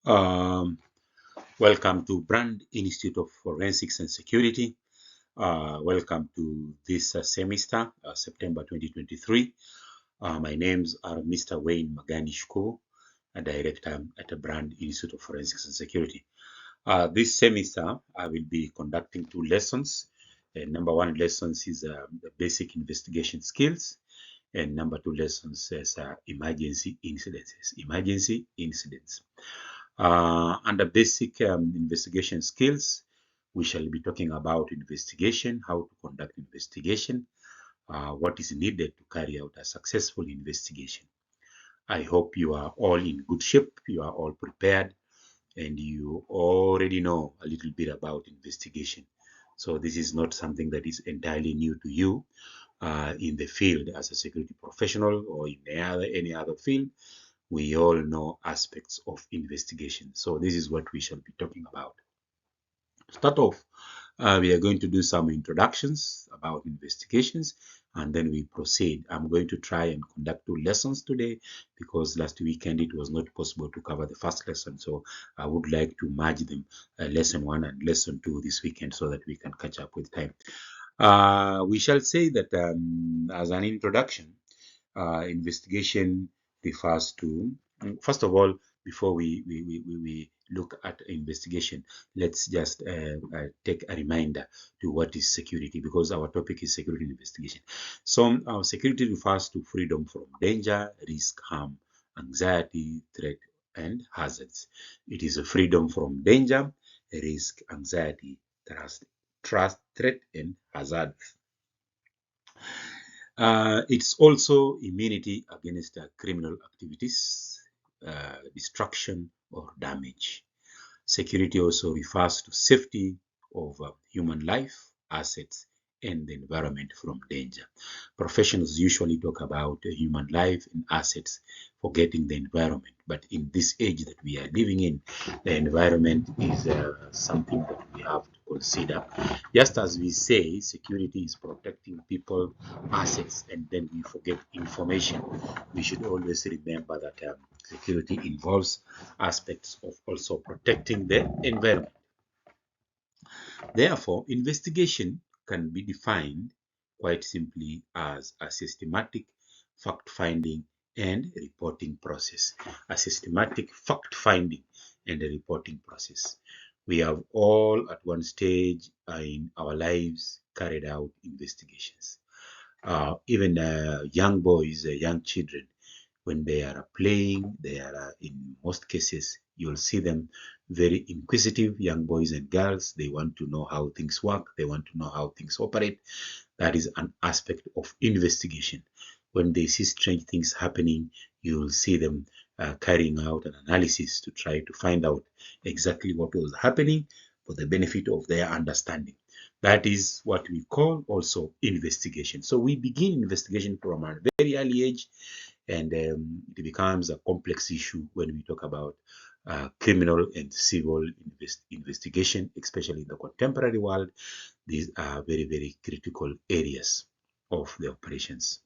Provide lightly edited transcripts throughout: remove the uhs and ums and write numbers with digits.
Um, Welcome to Brand Institute of Forensics and Security. Welcome to this semester, September 2023. My names are Mr. Wayne Magani-Shko, a director at the Brand Institute of Forensics and Security. This semester, I will be conducting two lessons. Number one lessons is the basic investigation skills, and number two lessons is emergency incidents. Under basic investigation skills, we shall be talking about investigation, how to conduct investigation, what is needed to carry out a successful investigation. I hope you are all in good shape, you are all prepared, and you already know a little bit about investigation. So this is not something that is entirely new to you in the field as a security professional or in any other field. We all know aspects of investigation. So this is what we shall be talking about. To start off, we are going to do some introductions about investigations, and then we proceed. I'm going to try and conduct two lessons today because last weekend it was not possible to cover the first lesson. So I would like to merge them, lesson 1 and lesson 2 this weekend, so that we can catch up with time. We shall say that as an introduction, investigation refers to, first of all, before we look at investigation, let's just take a reminder to what is security, because our topic is security investigation. So security refers to freedom from danger, risk, harm, anxiety, threat, and hazards. It is a freedom from danger, risk, anxiety, trust, threat, and hazards. It's also immunity against criminal activities, destruction, or damage. Security also refers to safety of human life, assets, and the environment from danger. Professionals usually talk about human life and assets, forgetting the environment. But in this age that we are living in, the environment is something that we have to consider. Just as we say security is protecting people, assets, and then we forget information, we should always remember that security involves aspects of also protecting the environment. Therefore, investigation can be defined quite simply as a systematic fact-finding and reporting process. A systematic fact-finding and a reporting process. We have all at one stage in our lives carried out investigations. Even young boys, young children, when they are playing, they are in most cases, you'll see them very inquisitive, young boys and girls. They want to know how things work. They want to know how things operate. That is an aspect of investigation. When they see strange things happening, you'll see them carrying out an analysis to try to find out exactly what was happening for the benefit of their understanding. That is what we call also investigation. So we begin investigation from a very early age, and it becomes a complex issue when we talk about criminal and civil investigation, especially in the contemporary world. These are very, very critical areas of the operations.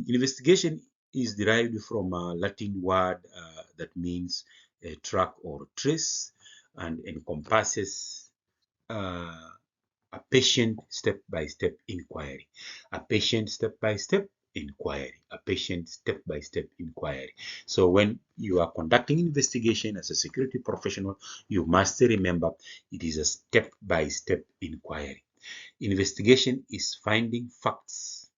Investigation is derived from a Latin word that means track or trace, and encompasses a patient step-by-step inquiry. A patient step-by-step inquiry. A patient step-by-step inquiry. So when you are conducting investigation as a security professional, you must remember it is a step-by-step inquiry. Investigation is finding facts.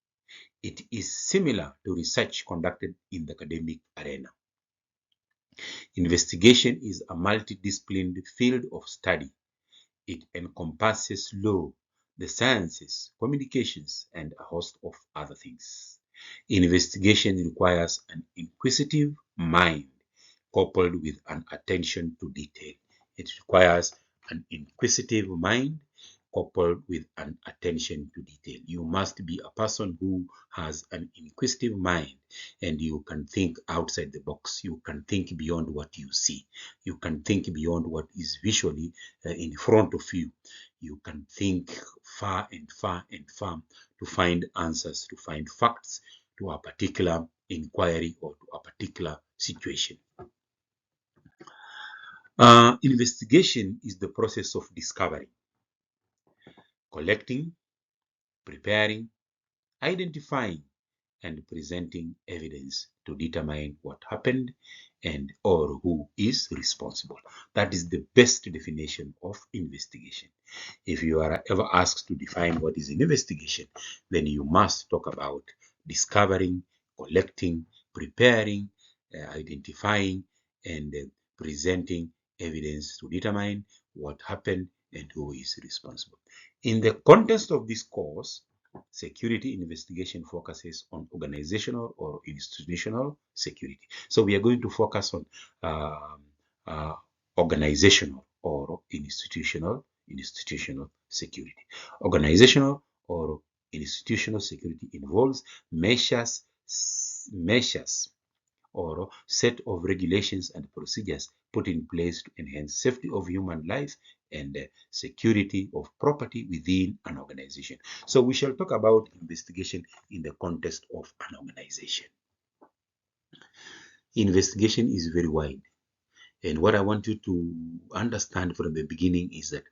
It is similar to research conducted in the academic arena. Investigation is a multidisciplinary field of study. It encompasses law, the sciences, communications, and a host of other things. Investigation requires an inquisitive mind coupled with an attention to detail. It requires an inquisitive mind coupled with an attention to detail. You must be a person who has an inquisitive mind, and you can think outside the box. You can think beyond what you see. You can think beyond what is visually in front of you. You can think far and far and far to find answers, to find facts to a particular inquiry or to a particular situation. Investigation is the process of discovery, collecting, preparing, identifying, and presenting evidence to determine what happened and or who is responsible. That is the best definition of investigation. If you are ever asked to define what is an investigation, then you must talk about discovering, collecting, preparing, identifying, and presenting evidence to determine what happened and who is responsible. In the context of this course, security investigation focuses on organizational or institutional security. So we are going to focus on organizational or institutional security. Organizational or institutional security involves measures or set of regulations and procedures put in place to enhance safety of human life and security of property within an organization. So we shall talk about investigation in the context of an organization. Investigation is very wide. And what I want you to understand from the beginning is that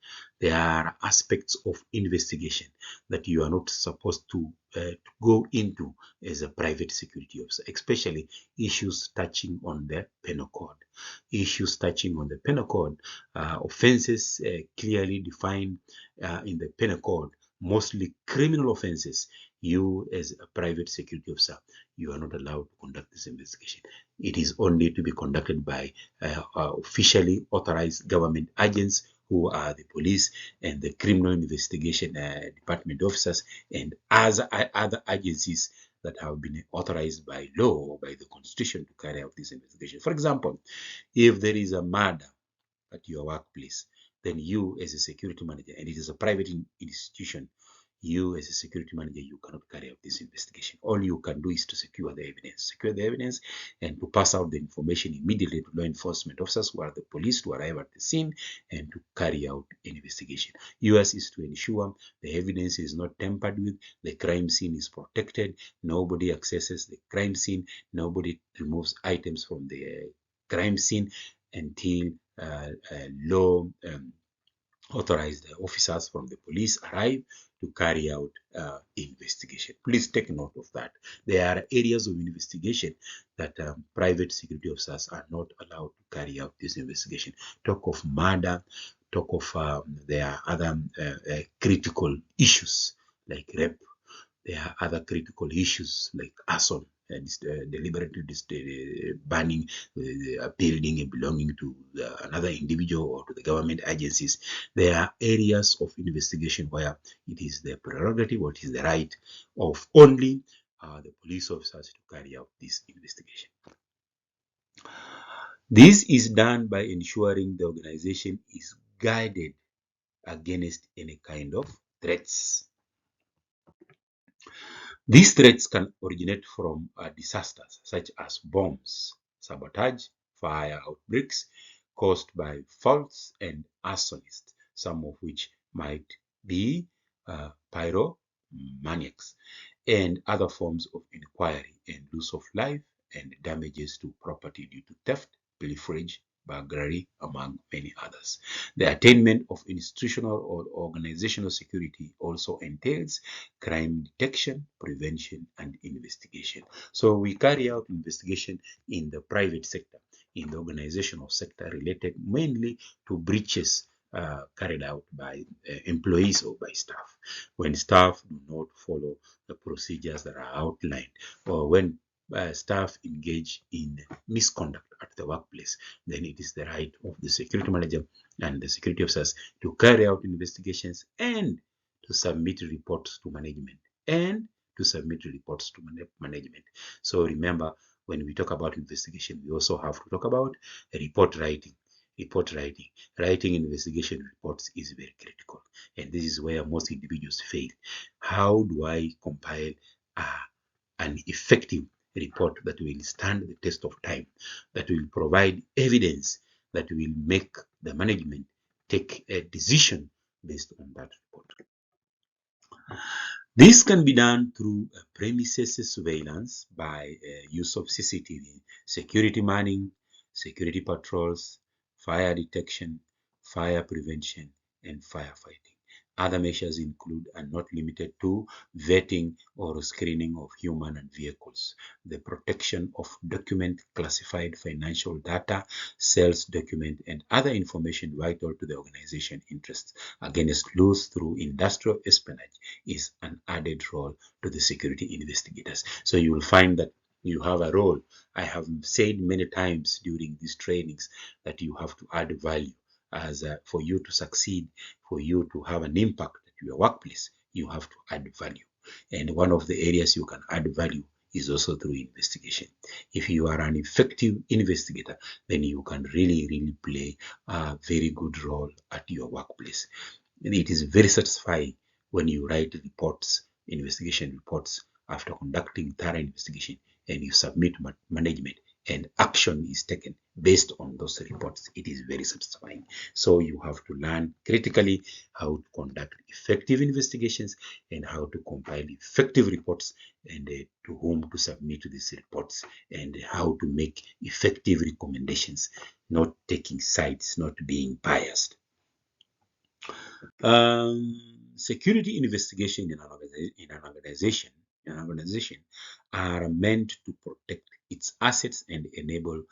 there are aspects of investigation that you are not supposed to go into as a private security officer, especially issues touching on the penal code. Issues touching on the penal code, offenses clearly defined in the penal code, mostly criminal offenses. You as a private security officer, you are not allowed to conduct this investigation. It is only to be conducted by officially authorized government agents who are the police and the criminal investigation department officers and other agencies that have been authorized by law or by the constitution to carry out this investigation. For example, if there is a murder at your workplace, then you as a security manager, and it is a private institution, you as a security manager, you cannot carry out this investigation. All you can do is to secure the evidence and to pass out the information immediately to law enforcement officers who are the police to arrive at the scene and to carry out an investigation. Yours is to ensure the evidence is not tampered with, the crime scene is protected, nobody accesses the crime scene, nobody removes items from the crime scene until law authorized officers from the police arrive to carry out investigation. Please take note of that. There are areas of investigation that private security officers are not allowed to carry out this investigation. Talk of murder, talk of there are other critical issues like rape. There are other critical issues like arson, deliberately burning a building belonging to another individual or to the government agencies. There are areas of investigation where it is the prerogative or it is the right of only the police officers to carry out this investigation. This is done by ensuring the organization is guarded against any kind of threats. These threats can originate from disasters such as bombs, sabotage, fire outbreaks caused by faults and arsonists, some of which might be pyromaniacs, and other forms of inquiry and loss of life and damages to property due to theft, pilferage, burglary, among many others. The attainment of institutional or organizational security also entails crime detection, prevention, and investigation. So we carry out investigation in the private sector, in the organizational sector, related mainly to breaches carried out by employees or by staff. When staff do not follow the procedures that are outlined, or when staff engage in misconduct at the workplace, then it is the right of the security manager and the security officers to carry out investigations and to submit reports to management So remember, when we talk about investigation, we also have to talk about report writing. Writing investigation reports is very critical, and this is where most individuals fail. How do I compile an effective report that will stand the test of time, that will provide evidence, that will make the management take a decision based on that report? This can be done through premises surveillance by use of CCTV, security manning, security patrols, fire detection, fire prevention, and firefighting. Other measures include and not limited to vetting or screening of human and vehicles, the protection of document classified financial data, sales document, and other information vital to the organization interests against loose through industrial espionage is an added role to the security investigators. So you will find that you have a role. I have said many times during these trainings that you have to add value as for you to succeed, for you to have an impact at your workplace, you have to add value. And one of the areas you can add value is also through investigation. If you are an effective investigator, then you can really play a very good role at your workplace. And it is very satisfying when you write reports, investigation reports, after conducting thorough investigation, and you submit management and action is taken based on those reports. It is very satisfying. So you have to learn critically how to conduct effective investigations and how to compile effective reports, and to whom to submit these reports, and how to make effective recommendations, not taking sides, not being biased. Security investigation in an organization are meant to protect its assets and enable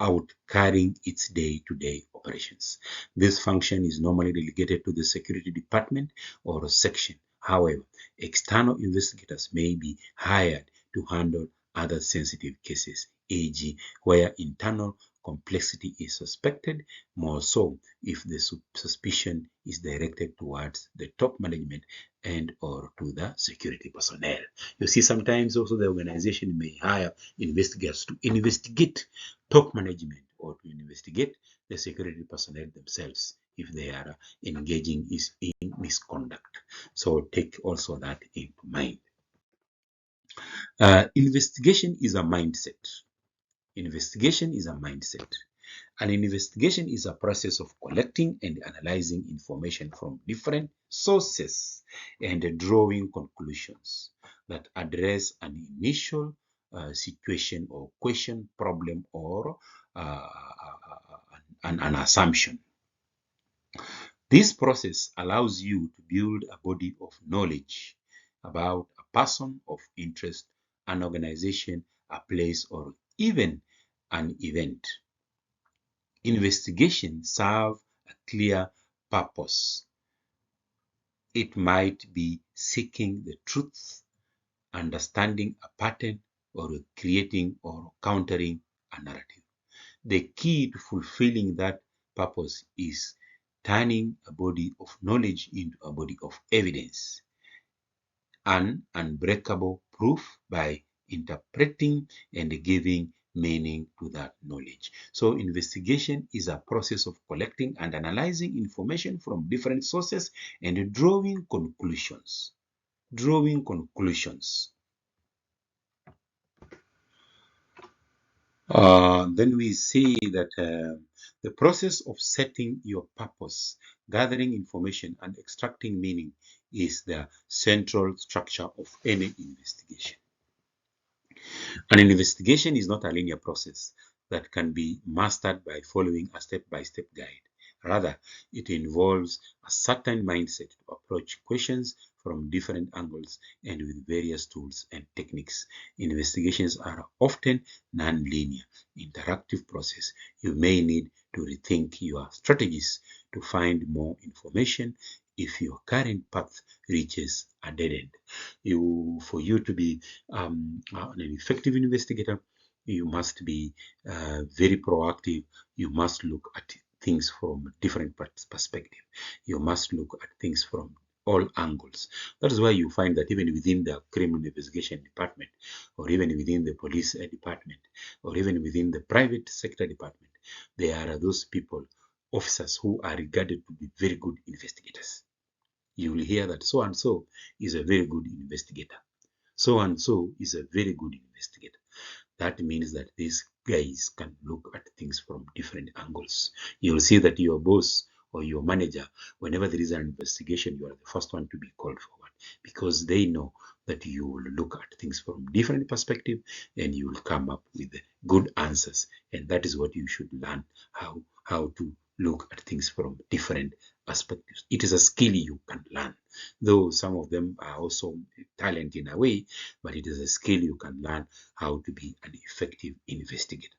out carrying its day-to-day operations. This function is normally delegated to the security department or a section. However, external investigators may be hired to handle other sensitive cases, e.g., where internal complexity is suspected, more so if the suspicion is directed towards the top management and or to the security personnel. You see, sometimes also the organization may hire investigators to investigate top management or to investigate the security personnel themselves if they are engaging in misconduct. So take also that into mind. Investigation is a mindset. Investigation is a mindset. An investigation is a process of collecting and analyzing information from different sources and drawing conclusions that address an initial situation or question, problem, or an assumption. This process allows you to build a body of knowledge about a person of interest, an organization, a place, or even an event. Investigation serve a clear purpose. It might be seeking the truth, understanding a pattern, or creating or countering a narrative. The key to fulfilling that purpose is turning a body of knowledge into a body of evidence, an unbreakable proof by interpreting and giving meaning to that knowledge. So investigation is a process of collecting and analyzing information from different sources and drawing conclusions. Drawing conclusions. Then we see that the process of setting your purpose, gathering information, and extracting meaning is the central structure of any investigation. An investigation is not a linear process that can be mastered by following a step-by-step guide. Rather, it involves a certain mindset to approach questions from different angles and with various tools and techniques. Investigations are often non-linear, interactive process. You may need to rethink your strategies to find more information if your current path reaches a dead end. For you to be an effective investigator, you must be very proactive. You must look at things from different perspective. You must look at things from all angles. That is why you find that even within the criminal investigation department, or even within the police department, or even within the private sector department, there are those people, officers, who are regarded to be very good investigators. You will hear that so and so is a very good investigator. So and so is a very good investigator. That means that these guys can look at things from different angles. You'll see that your boss or your manager, whenever there is an investigation, you are the first one to be called forward. because they know that you will look at things from different perspective and you will come up with good answers. And that is what you should learn, how to look at things from different perspectives. It is a skill you can learn, though some of them are also talent in a way, but it is a skill you can learn how to be an effective investigator.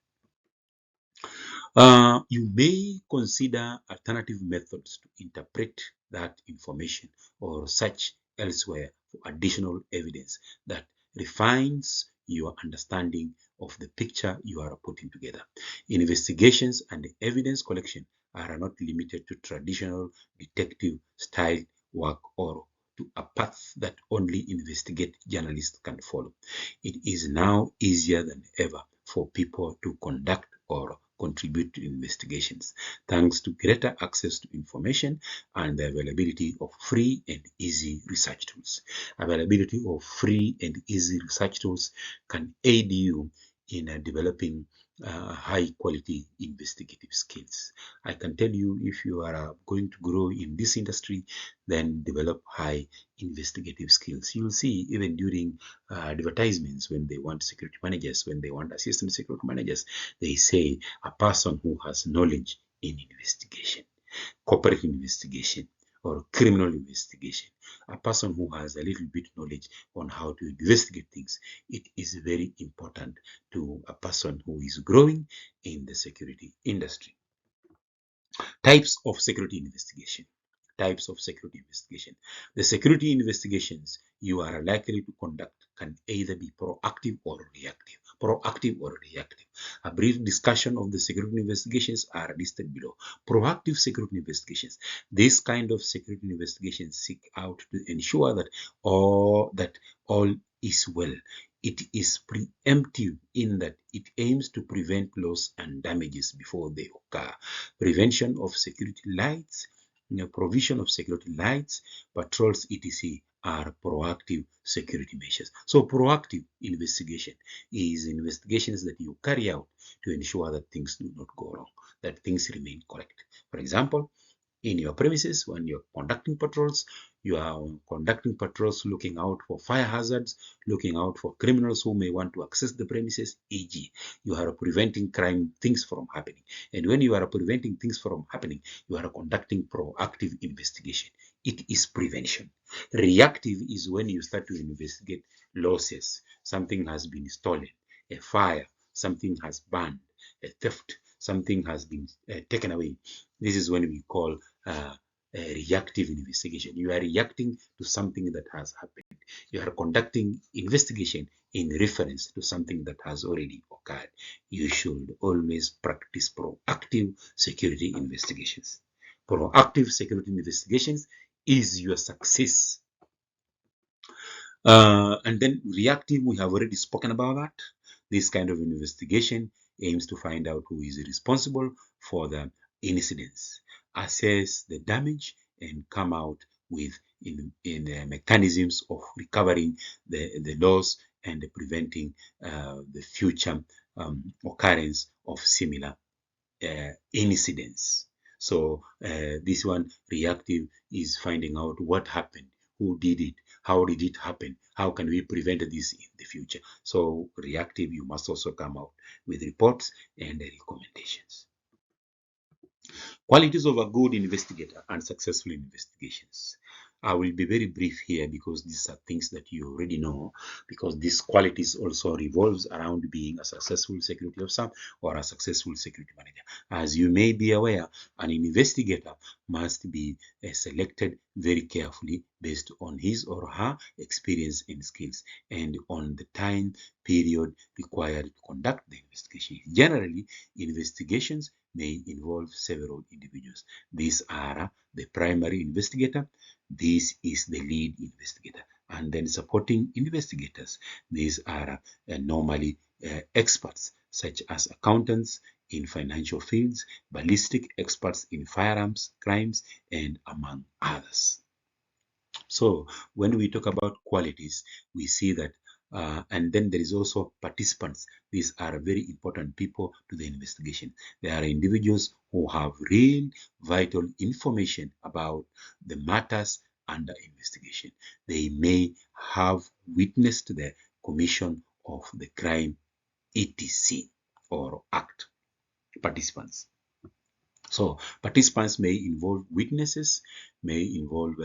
You may consider alternative methods to interpret that information or search elsewhere for additional evidence that refines your understanding of the picture you are putting together. Investigations and evidence collection are not limited to traditional detective style work or to a path that only investigate journalists can follow. It is now easier than ever for people to conduct or contribute to investigations, thanks to greater access to information and the availability of free and easy research tools. Availability of free and easy research tools can aid you in developing high quality investigative skills. I can tell you, if you are going to grow in this industry, then develop high investigative skills. You'll see even during advertisements, when they want security managers, when they want assistant security managers, they say a person who has knowledge in investigation, corporate investigation, or criminal investigation, a person who has a little bit knowledge on how to investigate things. It is very important to a person who is growing in the security industry. Types of security investigation. Types of security investigation. The security investigations you are likely to conduct can either be proactive or reactive. Proactive or reactive. A brief discussion of the security investigations are listed below. Proactive security investigations. This kind of security investigations seek out to ensure that all is well. It is preemptive in that it aims to prevent loss and damages before they occur. Prevention of security lights, provision of security lights, patrols, etc. are proactive security measures. So proactive investigation is investigations that you carry out to ensure that things do not go wrong, that things remain correct. For example, in your premises, when you're conducting patrols, you are conducting patrols looking out for fire hazards, looking out for criminals who may want to access the premises, e.g. you are preventing crime things from happening. And when you are preventing things from happening, you are conducting proactive investigation. It is prevention. Reactive is when you start to investigate losses. Something has been stolen, a fire, something has burned, a theft, something has been taken away. This is when we call a reactive investigation. You are reacting to something that has happened. You are conducting investigation in reference to something that has already occurred. You should always practice proactive security investigations. Proactive security investigations is your success. And then reactive, we have already spoken about that. This kind of investigation aims to find out who is responsible for the incidents, assess the damage, and come out with in mechanisms of recovering the loss and preventing the future occurrence of similar incidents. So this one, reactive, is finding out what happened, who did it, how did it happen, how can we prevent this in the future. So reactive, you must also come out with reports and recommendations. Qualities of a good investigator and successful investigations. I will be very brief here because these are things that you already know, because these qualities also revolves around being a successful security officer or a successful security manager. As you may be aware, an investigator must be selected very carefully based on his or her experience and skills and on the time period required to conduct the investigation. Generally, investigations may involve several individuals. These are the primary investigator, this is the lead investigator, and then supporting investigators. These are normally experts such as accountants in financial fields, ballistic experts in firearms crimes, and among others. So when we talk about qualities, we see that and then there is also participants. These are very important people to the investigation. They are individuals who have real vital information about the matters under investigation. They may have witnessed the commission of the crime, etc., or act. Participants. So participants may involve witnesses, may involve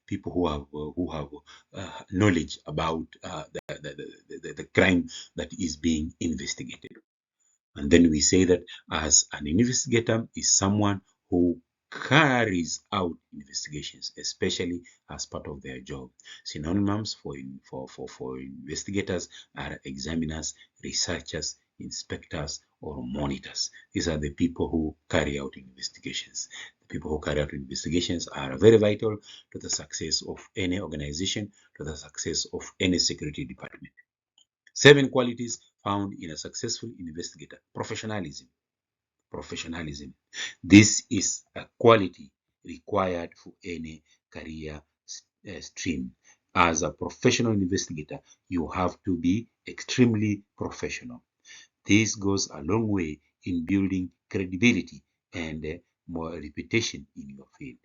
people who have knowledge about the crime that is being investigated. And then we say that as an investigator is someone who carries out investigations, especially as part of their job. Synonyms for investigators are examiners, researchers, inspectors, or monitors. These are the people who carry out investigations. The people who carry out investigations are very vital to the success of any organization, to the success of any security department. 7 qualities found in a successful investigator. Professionalism. Professionalism. This is a quality required for any career stream. As a professional investigator, you have to be extremely professional. This goes a long way in building credibility and more reputation in your field.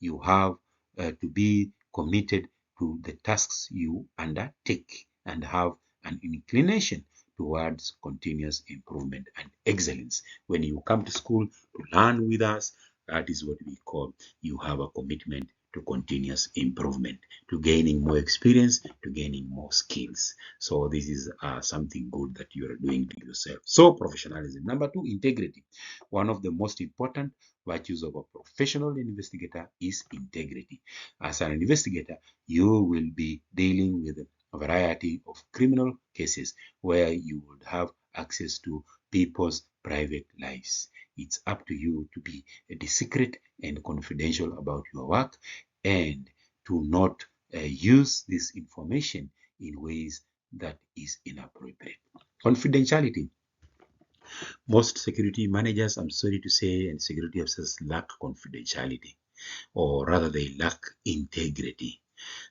You have to be committed to the tasks you undertake and have an inclination towards continuous improvement and excellence. When you come to school to learn with us, that is what we call you have a commitment to continuous improvement, to gaining more experience, to gaining more skills. So this is something good that you are doing to yourself. So professionalism. Number 2, integrity. One of the most important virtues of a professional investigator is integrity. As an investigator, you will be dealing with a variety of criminal cases where you would have access to people's private lives. It's up to you to be discreet and confidential about your work and to not use this information in ways that is inappropriate. Confidentiality. Most security managers, I'm sorry to say, and security officers lack confidentiality, or rather they lack integrity.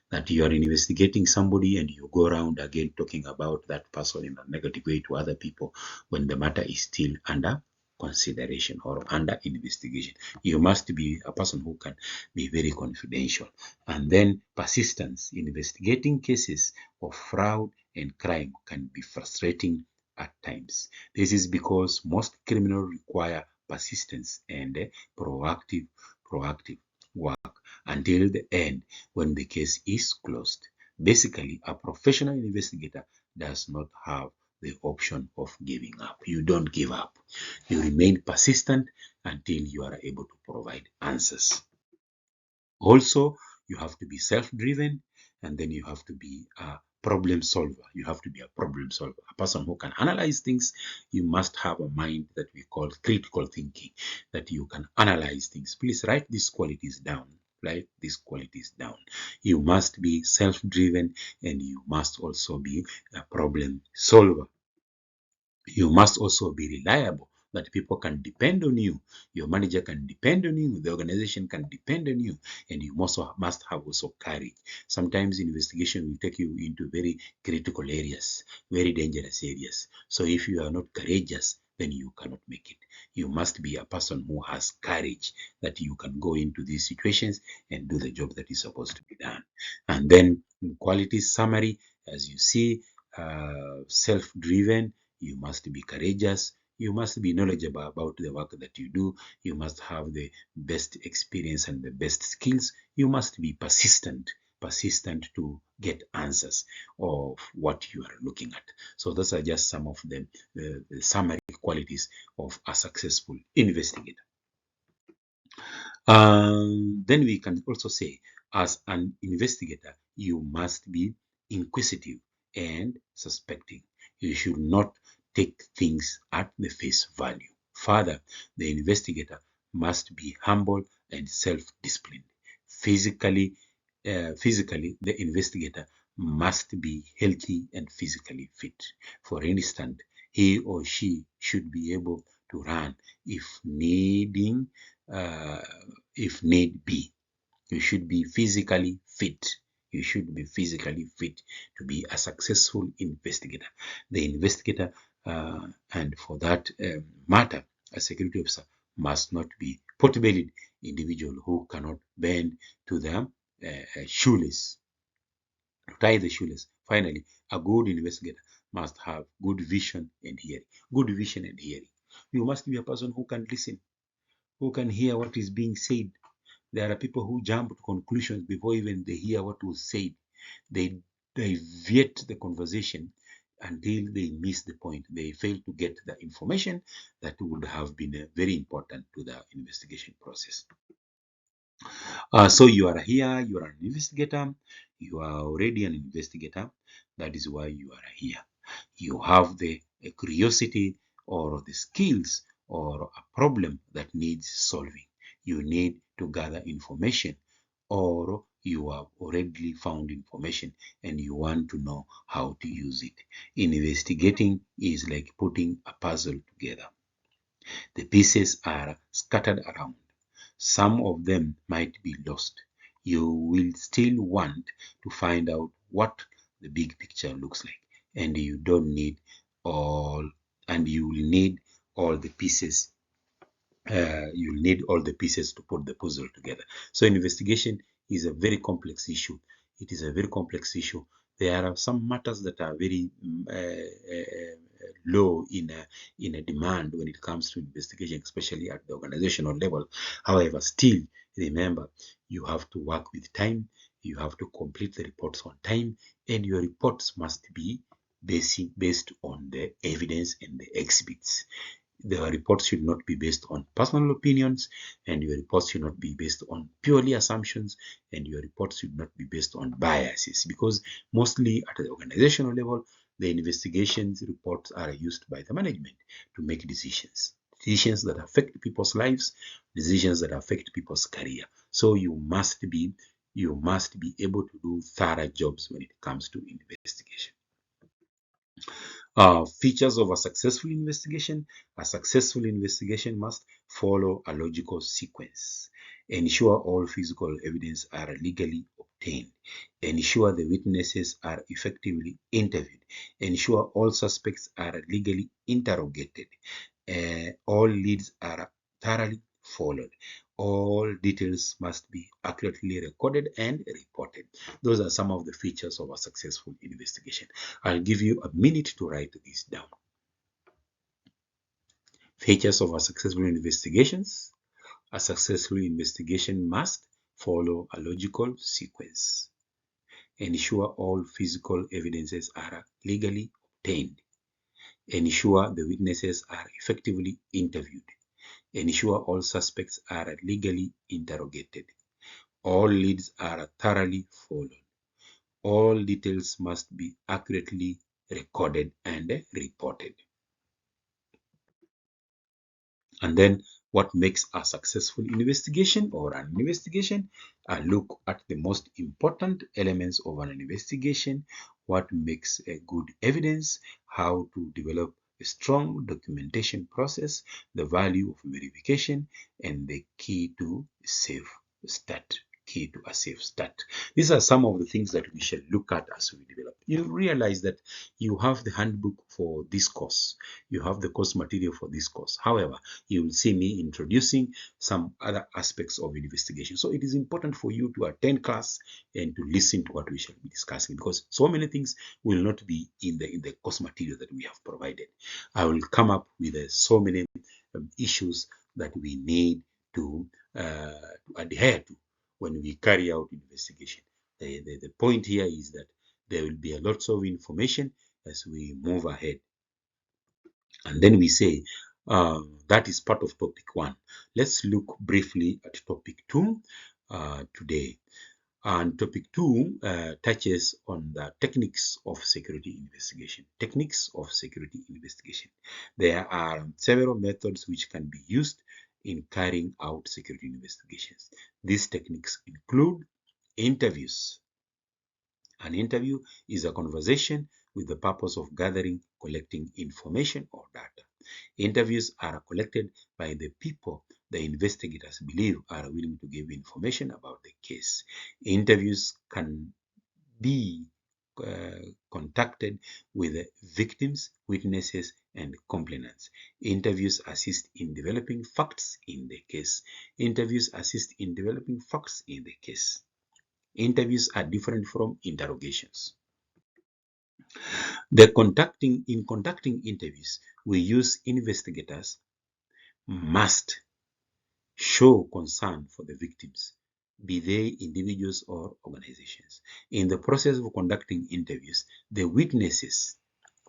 That you are investigating somebody and you go around again talking about that person in a negative way to other people when the matter is still under consideration or under investigation. You must be a person who can be very confidential. And then persistence. Investigating cases of fraud and crime can be frustrating at times. This is because most criminals require persistence and proactive work until the end when the case is closed. Basically, a professional investigator does not have the option of giving up. You don't give up. You remain persistent until you are able to provide answers. Also, you have to be self-driven, and then you have to be a problem solver. You have to be a problem solver, a person who can analyze things. You must have a mind that we call critical thinking, that you can analyze things. Please write these qualities down. Write these qualities down. You must be self-driven, and you must also be a problem solver. You must also be reliable, that people can depend on you. Your manager can depend on you. The organization can depend on you. And you also must have also courage. Sometimes investigation will take you into very critical areas, very dangerous areas. So if you are not courageous, then you cannot make it. You must be a person who has courage, that you can go into these situations and do the job that is supposed to be done. And then in quality summary, as you see, self-driven, you must be courageous. You must be knowledgeable about the work that you do. You must have the best experience and the best skills. You must be persistent to get answers of what you are looking at. So those are just some of the summary qualities of a successful investigator. Then we can also say, as an investigator, you must be inquisitive and suspecting. You should not take things at the face value. Further, the investigator must be humble and self-disciplined. Physically, the investigator must be healthy and physically fit. For instance, he or she should be able to run if need be. You should be physically fit. You should be physically fit to be a successful investigator. The investigator, and for that matter, a security officer must not be pot-bellied individual who cannot bend to the shoelace. Tie the shoelace. Finally, a good investigator must have good vision and hearing. Good vision and hearing. You must be a person who can listen, who can hear what is being said. There are people who jump to conclusions before even they hear what was said. They deviate the conversation until they miss the point. They fail to get the information that would have been very important to the investigation process. So you are here, you are an investigator, you are already an investigator. That is why you are here. You have the curiosity or the skills or a problem that needs solving. You need to gather information, or you have already found information and you want to know how to use it. Investigating is like putting a puzzle together. The pieces are scattered around. Some of them might be lost. You will still want to find out what the big picture looks like, and you don't need all, and you will need all the pieces. You'll need all the pieces to put the puzzle together. So investigation is a very complex issue. It is a very complex issue. There are some matters that are very low in a demand when it comes to investigation, especially at the organizational level. However, still remember, you have to work with time. You have to complete the reports on time, and your reports must be based on the evidence and the exhibits. The reports should not be based on personal opinions, and your reports should not be based on purely assumptions, and your reports should not be based on biases, because mostly at the organizational level, the investigations reports are used by the management to make decisions that affect people's lives, decisions that affect people's career. So you must be able to do thorough jobs when it comes to investigation. Features of a successful investigation. A successful investigation must follow a logical sequence. Ensure all physical evidence are legally obtained. Ensure the witnesses are effectively interviewed. Ensure all suspects are legally interrogated. All leads are thoroughly followed. All details must be accurately recorded and reported. Those are some of the features of a successful investigation. I'll give you a minute to write this down. Features of a successful investigations. A successful investigation must follow a logical sequence. Ensure all physical evidences are legally obtained. Ensure the witnesses are effectively interviewed. Ensure all suspects are legally interrogated. All leads are thoroughly followed. All details must be accurately recorded and reported. And then what makes a successful investigation or an investigation? Look at the most important elements of an investigation, what makes a good evidence, how to develop a strong documentation process, the value of verification, and the key to a safe start. These are some of the things that we shall look at as we develop. You realize that you have the handbook for this course. You have the course material for this course. However, you will see me introducing some other aspects of investigation. So it is important for you to attend class and to listen to what we shall be discussing, because so many things will not be in the course material that we have provided. I will come up with so many issues that we need to adhere to when we carry out investigation. The point here is that there will be a lot of information as we move ahead. And then we say that is part of topic 1. Let's look briefly at topic 2 today. And topic 2 touches on the techniques of security investigation. Techniques of security investigation. There are several methods which can be used in carrying out security investigations. These techniques include interviews. An interview is a conversation with the purpose of collecting information or data. Interviews are collected by the people the investigators believe are willing to give information about the case. Interviews can be contacted with victims, witnesses, and complainants. Interviews assist in developing facts in the case. Interviews assist in developing facts in the case. Interviews are different from interrogations. In conducting interviews, we use investigators must show concern for the victims, be they individuals or organizations. In the process of conducting interviews, the witnesses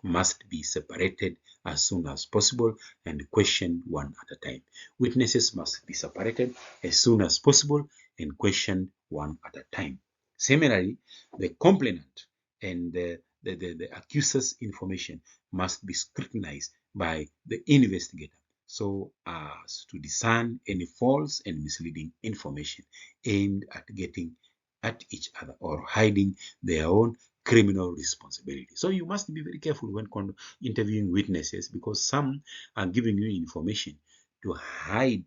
must be separated as soon as possible and questioned one at a time. Witnesses must be separated as soon as possible and questioned one at a time. Similarly, the complainant and the accuser's information must be scrutinized by the investigator so as to discern any false and misleading information aimed at getting at each other or hiding their own criminal responsibility. So you must be very careful when interviewing witnesses, because some are giving you information to hide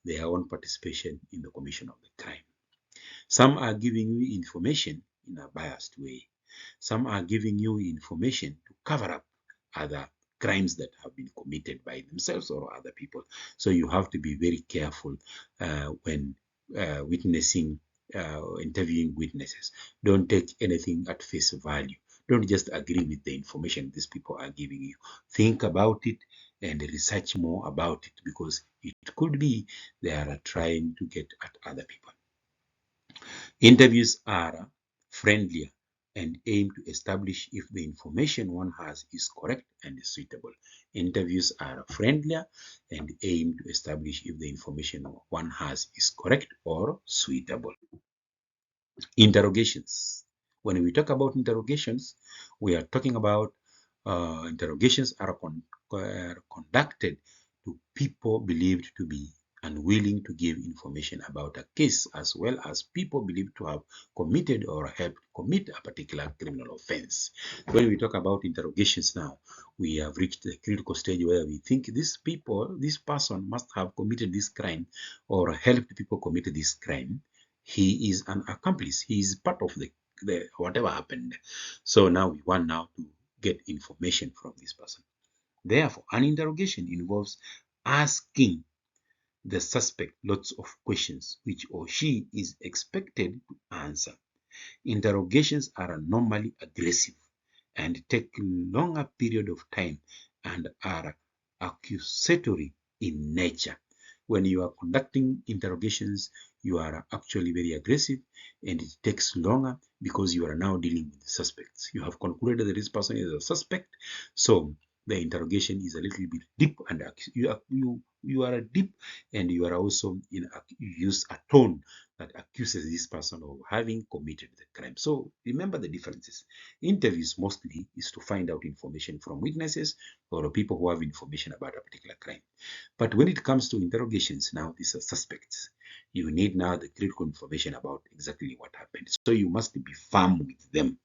their own participation in the commission of the crime. Some are giving you information in a biased way. Some are giving you information to cover up other crimes that have been committed by themselves or other people. So you have to be very careful when interviewing witnesses. Don't take anything at face value. Don't just agree with the information these people are giving you. Think about it and research more about it, because it could be they are trying to get at other people. Interviews are friendlier and aim to establish if the information one has is correct and suitable. Interviews are friendlier and aim to establish if the information one has is correct or suitable. Interrogations. When we talk about interrogations, we are talking about interrogations are conducted to people believed to be unwilling to give information about a case, as well as people believed to have committed or helped commit a particular criminal offense. When we talk about interrogations now, we have reached the critical stage where we think this person must have committed this crime or helped people commit this crime. He is an accomplice. He is part of the whatever happened. So now we want to get information from this person. Therefore, an interrogation involves asking the suspect lots of questions which or she is expected to answer. Interrogations are normally aggressive and take longer period of time and are accusatory in nature. When you are conducting interrogations, you are actually very aggressive and it takes longer because you are now dealing with the suspects. You have concluded that this person is a suspect, so the interrogation is a little bit deep, and you are deep, and you are also you use a tone that accuses this person of having committed the crime. So remember the differences. Interviews mostly is to find out information from witnesses or people who have information about a particular crime. But when it comes to interrogations, now these are suspects. You need now the critical information about exactly what happened. So you must be firm with them.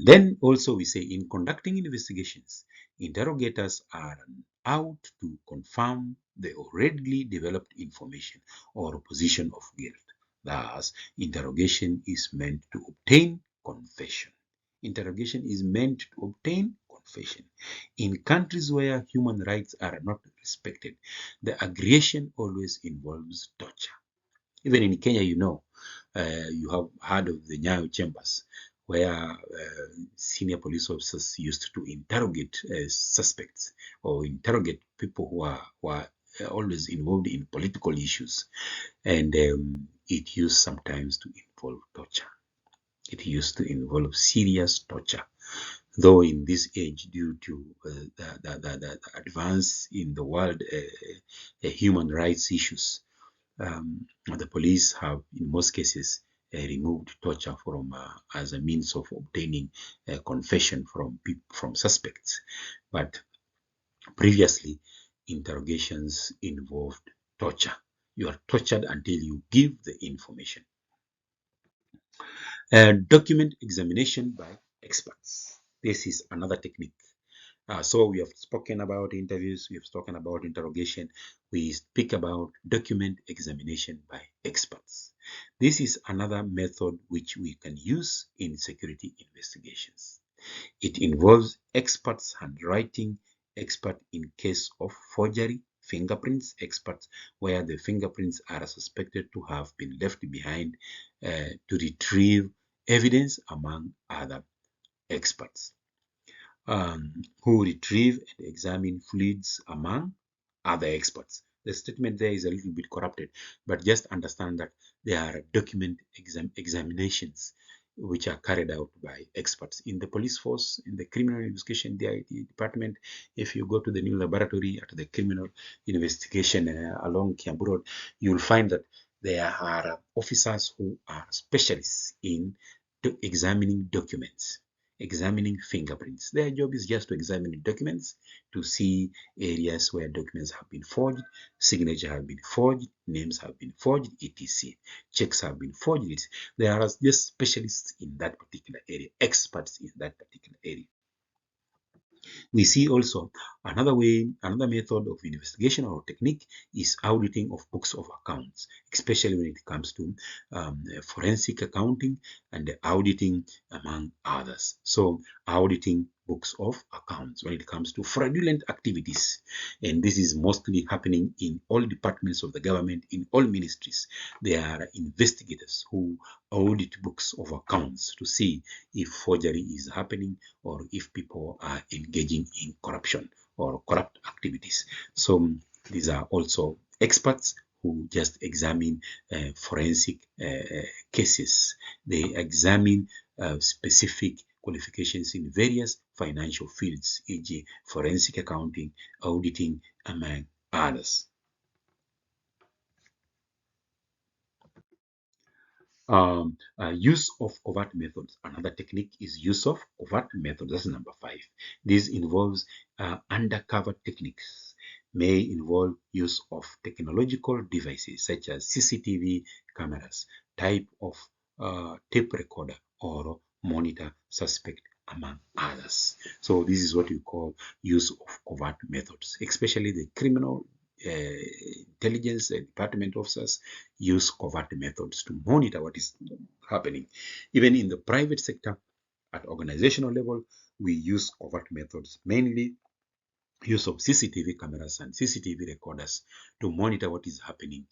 Then also we say in conducting investigations, interrogators are out to confirm the already developed information or position of guilt. Thus, interrogation is meant to obtain confession. Interrogation is meant to obtain confession. In countries where human rights are not respected, the aggression always involves torture. Even in Kenya, you have heard of the Nyayo chambers, where senior police officers used to interrogate suspects or interrogate people who are always involved in political issues, and it used sometimes to involve torture. It used to involve serious torture. Though in this age, due to the advance in the world, human rights issues, the police have, in most cases, removed torture from as a means of obtaining confession from suspects. But previously, interrogations involved torture. You are tortured until you give the information. Document examination by experts. This is another technique. So we have spoken about interviews, we have spoken about interrogation, we speak about document examination by experts. This is another method which we can use in security investigations. It involves experts handwriting, expert in case of forgery, fingerprints experts, where the fingerprints are suspected to have been left behind to retrieve evidence, among other experts who retrieve and examine fluids, among other experts. The statement there is a little bit corrupted, but just understand that there are document examinations which are carried out by experts in the police force, in the criminal investigation department. If you go to the new laboratory at the criminal investigation along Kiambu Road, you'll find that there are officers who are specialists in examining documents, examining fingerprints. Their job is just to examine documents to see areas where documents have been forged, signatures have been forged, names have been forged, etc. Checks have been forged. They are just specialists in that particular area, experts in that particular area. We see also another method of investigation or technique is auditing of books of accounts, especially when it comes to forensic accounting and auditing, among others. So auditing books of accounts when it comes to fraudulent activities, and this is mostly happening in all departments of the government, in all ministries. There are investigators who audit books of accounts to see if forgery is happening or if people are engaging in corruption or corrupt activities. So these are also experts who just examine forensic cases. They examine specific qualifications in various financial fields, e.g. forensic accounting, auditing, among others. Use of covert methods. Another technique is use of covert methods. That's number 5. This involves undercover techniques. May involve use of technological devices such as CCTV cameras, type of tape recorder, or monitor suspect, among others. So this is what we call use of covert methods, especially the criminal intelligence department officers use covert methods to monitor what is happening. Even in the private sector, at organizational level, we use covert methods, mainly use of CCTV cameras and CCTV recorders to monitor what is happening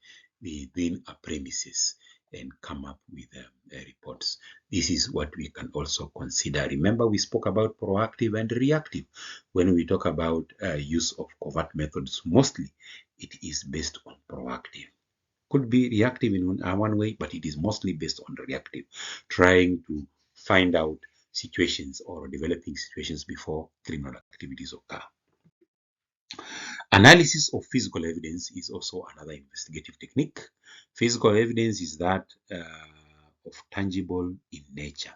within a premises and come up with reports. This is what we can also consider. Remember, we spoke about proactive and reactive. When we talk about use of covert methods, mostly it is based on proactive. Could be reactive in one way, but it is mostly based on reactive, trying to find out situations or developing situations before criminal activities occur. Analysis of physical evidence is also another investigative technique. Physical evidence is that of tangible in nature.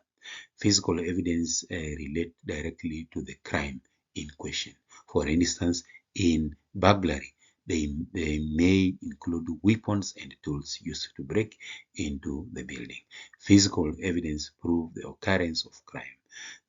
Physical evidence relate directly to the crime in question. For instance, in burglary, they may include weapons and tools used to break into the building. Physical evidence prove the occurrence of crime.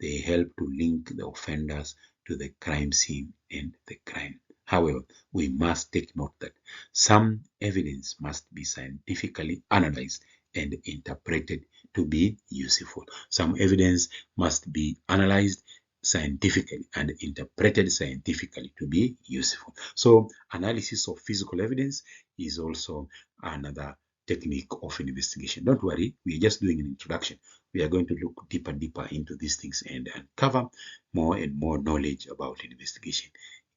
They help to link the offenders to the crime scene and the crime. However, we must take note that some evidence must be scientifically analyzed and interpreted to be useful. Some evidence must be analyzed scientifically and interpreted scientifically to be useful. So analysis of physical evidence is also another technique of investigation. Don't worry, we are just doing an introduction. We are going to look deeper into these things and uncover more and more knowledge about investigation.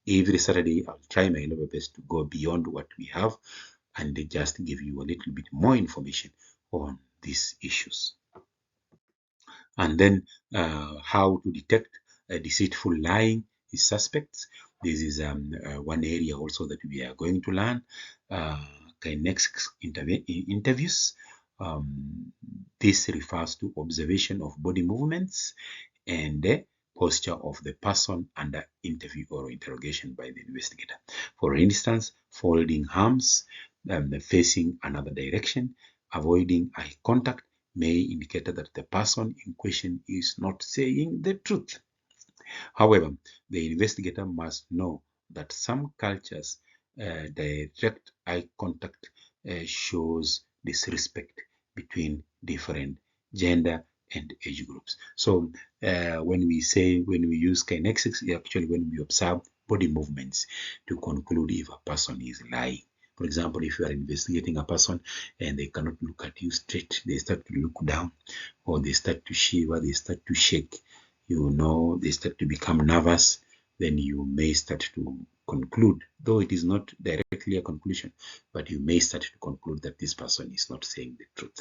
Every Saturday, I'll try my level best to go beyond what we have and just give you a little bit more information on these issues. And then how to detect deceitful lying is suspects. This is one area also that we are going to learn. Kinetics interviews. This refers to observation of body movements and the posture of the person under interview or interrogation by the investigator. For instance, folding arms, facing another direction, avoiding eye contact may indicate that the person in question is not saying the truth. However, the investigator must know that some cultures direct eye contact shows disrespect between different gender and age groups. So when we use kinetics, actually when we observe body movements to conclude if a person is lying. For example, if you are investigating a person and they cannot look at you straight, they start to look down, or they start to shiver, they start to shake, they start to become nervous, then you may start to conclude, though it is not directly a conclusion, but you may start to conclude that this person is not saying the truth.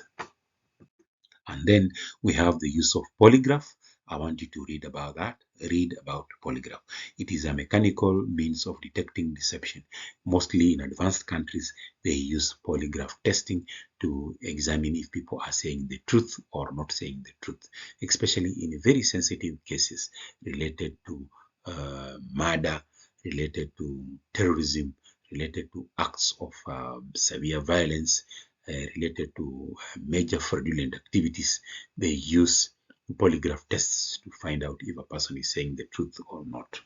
And then we have the use of polygraph. I want you to read about that. Read about polygraph. It is a mechanical means of detecting deception. Mostly in advanced countries, they use polygraph testing to examine if people are saying the truth or not saying the truth, especially in very sensitive cases related to murder, related to terrorism, related to acts of severe violence, related to major fraudulent activities. They use polygraph tests to find out if a person is saying the truth or not.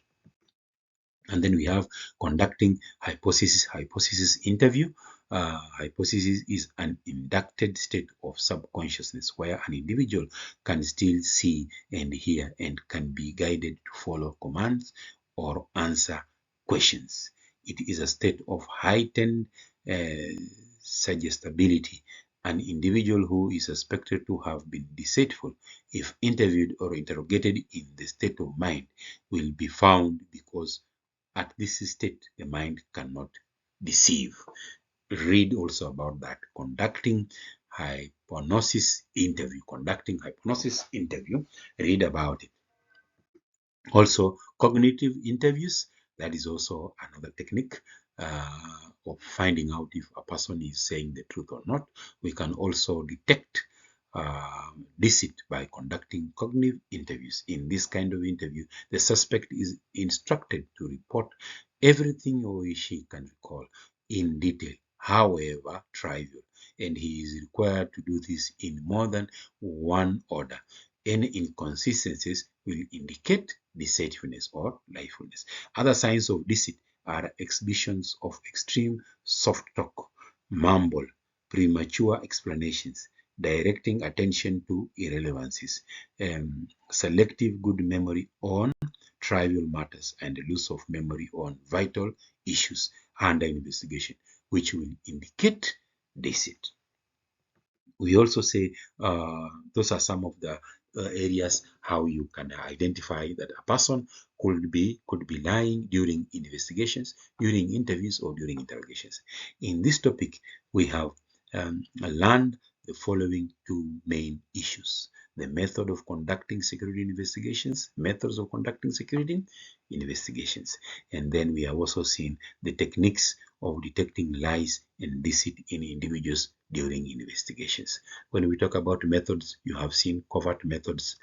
And then we have conducting hypothesis interview. Hypothesis is an inducted state of subconsciousness where an individual can still see and hear and can be guided to follow commands or answer questions. It is a state of heightened suggestibility. An individual who is suspected to have been deceitful, if interviewed or interrogated in the state of mind, will be found, because at this state the mind cannot deceive. Read also about that. Conducting hypnosis interview. Read about it. Also, cognitive interviews. That is also another technique of finding out if a person is saying the truth or not. We can also detect deceit by conducting cognitive interviews. In this kind of interview, the suspect is instructed to report everything he or she can recall in detail, however trivial, and he is required to do this in more than one order. Any inconsistencies will indicate deceitfulness or liefulness. Other signs of deceit are exhibitions of extreme soft talk, mumble, premature explanations, directing attention to irrelevancies, selective good memory on trivial matters, and loss of memory on vital issues under investigation, which will indicate deceit. We also say those are some of the areas how you can identify that a person could be lying during investigations, during interviews, or during interrogations. In this topic, we have learned the following two main issues: the method of conducting security investigations, methods of conducting security investigations, and then we have also seen the techniques of detecting lies and deceit in individuals during investigations. When we talk about methods, you have seen covert methods,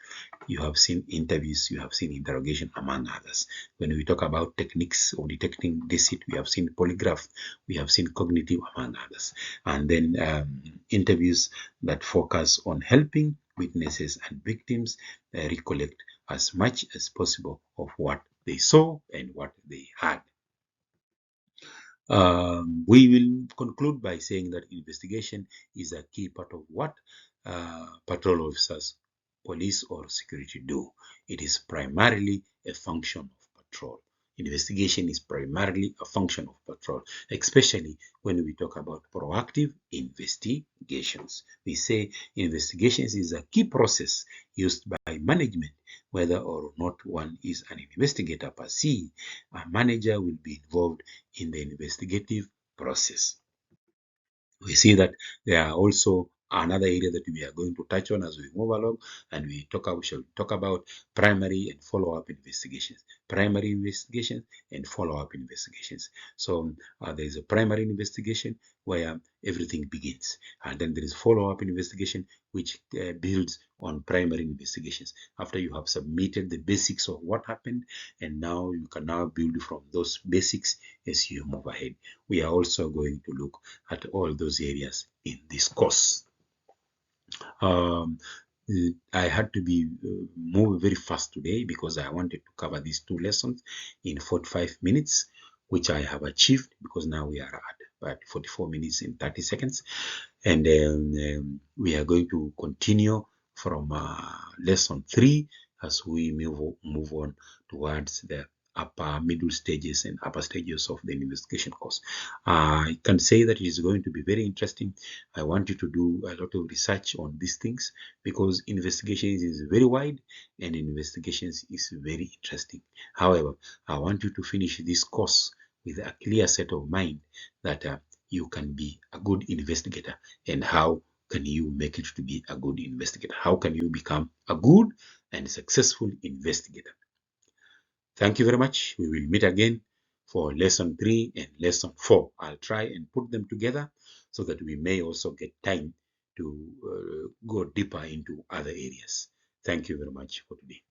you have seen interviews, you have seen interrogation, among others. When we talk about techniques of detecting deceit, we have seen polygraph, we have seen cognitive, among others. And then interviews that focus on helping witnesses and victims recollect as much as possible of what they saw and what they heard. We will conclude by saying that investigation is a key part of what patrol officers, police, or security do. It is primarily a function of patrol. Investigation is primarily a function of patrol, especially when we talk about proactive investigations. We say investigations is a key process used by management. Whether or not one is an investigator per se, a manager will be involved in the investigative process. We see that there are also another area that we are going to touch on as we move along, and we shall talk about primary and follow-up investigations. Primary investigations and follow-up investigations. So there is a primary investigation where everything begins, and then there is follow-up investigation which builds on primary investigations. After you have submitted the basics of what happened, and now you can now build from those basics as you move ahead. We are also going to look at all those areas in this course. I had to move very fast today because I wanted to cover these two lessons in 45 minutes, which I have achieved because now we are at 44 minutes and 30 seconds. And we are going to continue from lesson 3 as we move on towards the upper, middle stages, and upper stages of the investigation course. I can say that it is going to be very interesting. I want you to do a lot of research on these things because investigations is very wide and investigations is very interesting. However, I want you to finish this course with a clear set of mind that you can be a good investigator, and how can you make it to be a good investigator? How can you become a good and successful investigator? Thank you very much. We will meet again for lesson 3 and lesson 4. I'll try and put them together so that we may also get time to go deeper into other areas. Thank you very much for today.